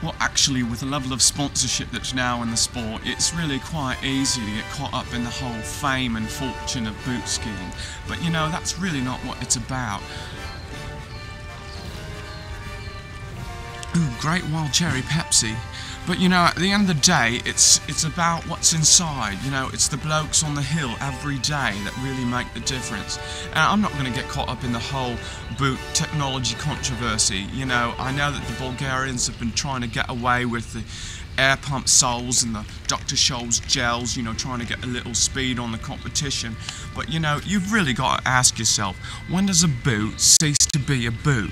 Well, actually, with the level of sponsorship that's now in the sport, it's really quite easy to get caught up in the whole fame and fortune of boot skiing. But you know, that's really not what it's about. Ooh, great wild cherry Pepsi. But you know, at the end of the day, it's about what's inside. You know, it's the blokes on the hill every day that really make the difference. And I'm not going to get caught up in the whole boot technology controversy. You know, I know that the Bulgarians have been trying to get away with the air pump soles and the Dr. Scholl's gels, you know, trying to get a little speed on the competition. But you know, you've really got to ask yourself, when does a boot cease to be a boot?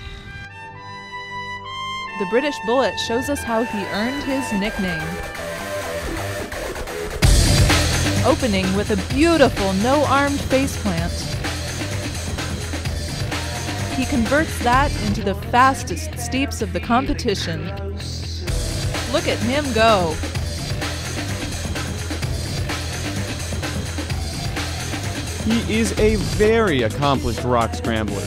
The British Bullet shows us how he earned his nickname. Opening with a beautiful no-armed faceplant. He converts that into the fastest steeps of the competition. Look at him go. He is a very accomplished rock scrambler.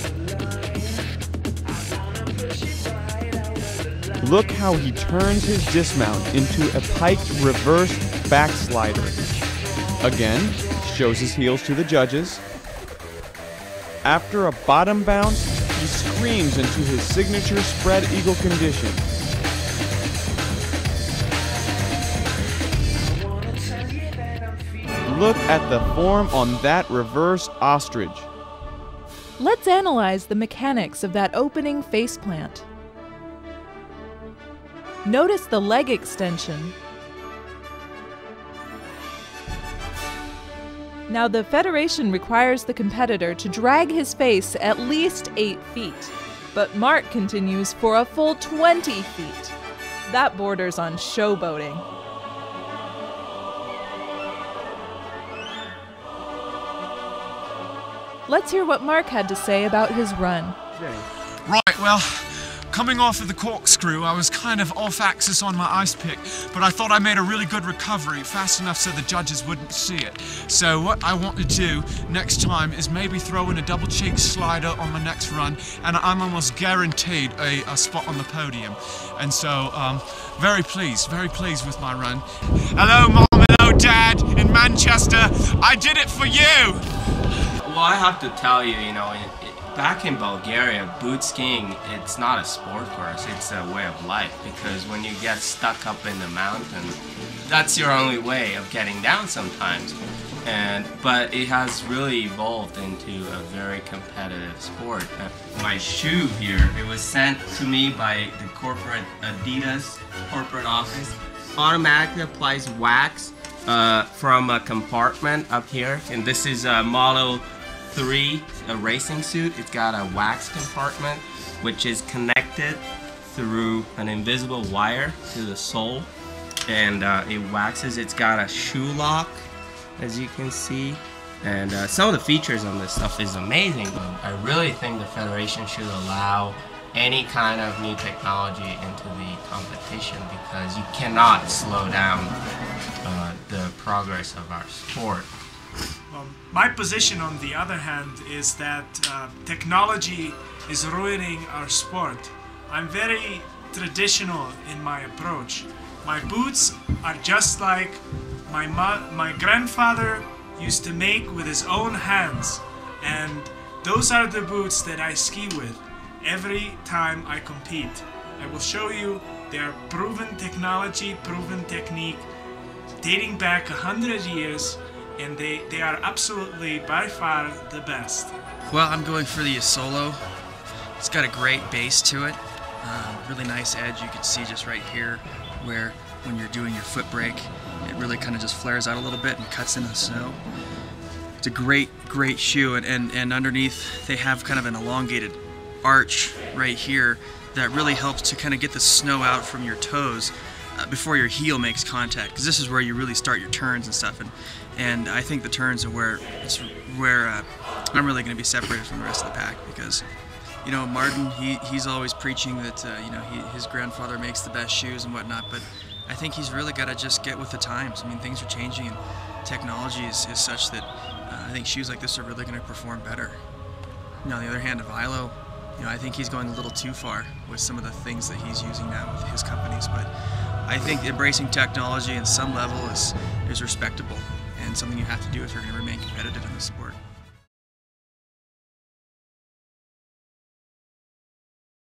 Look how he turns his dismount into a piked reverse backslider. Again, shows his heels to the judges. After a bottom bounce, he screams into his signature spread eagle condition. Look at the form on that reverse ostrich. Let's analyze the mechanics of that opening faceplant. Notice the leg extension. Now the Federation requires the competitor to drag his face at least 8 feet, but Mark continues for a full 20 feet. That borders on showboating. Let's hear what Mark had to say about his run. Right, well, coming off of the corkscrew, I was kind of off axis on my ice pick, but I thought I made a really good recovery, fast enough so the judges wouldn't see it. So what I want to do next time is maybe throw in a double cheek slider on my next run, and I'm almost guaranteed a spot on the podium. And so, very pleased with my run. Hello, Mom, hello, Dad, in Manchester. I did it for you! Well, I have to tell you, you know, back in Bulgaria, boot skiing, it's not a sport for us, it's a way of life, because when you get stuck up in the mountain, that's your only way of getting down sometimes. But it has really evolved into a very competitive sport. My shoe here, it was sent to me by the corporate Adidas corporate office. Automatically applies wax from a compartment up here, and this is a Model 3, a racing suit. It's got a wax compartment which is connected through an invisible wire to the sole, and it waxes. It's got a shoe lock, as you can see, and some of the features on this stuff is amazing. I really think the Federation should allow any kind of new technology into the competition, because you cannot slow down the progress of our sport. My position, on the other hand, is that technology is ruining our sport. I'm very traditional in my approach. My boots are just like my grandfather used to make with his own hands, and those are the boots that I ski with every time I compete. I will show you they are proven technology, proven technique, dating back 100 years, and they are absolutely by far the best. Well, I'm going for the Solo. It's got a great base to it, really nice edge. You can see just right here where when you're doing your foot brake, it really kind of just flares out a little bit and cuts into the snow. It's a great shoe, and underneath they have kind of an elongated arch right here that really helps to kind of get the snow out from your toes before your heel makes contact, because this is where you really start your turns and stuff, and I think the turns are where I'm really going to be separated from the rest of the pack, because you know, Martin, he's always preaching that you know, his grandfather makes the best shoes and whatnot, but I think he's really got to just get with the times. I mean, things are changing, and technology is such that I think shoes like this are really going to perform better. You know, on the other hand, Vilo, You know, I think he's going a little too far with some of the things that he's using now with his companies. But I think embracing technology at some level is respectable and something you have to do if you're going to remain competitive in the sport.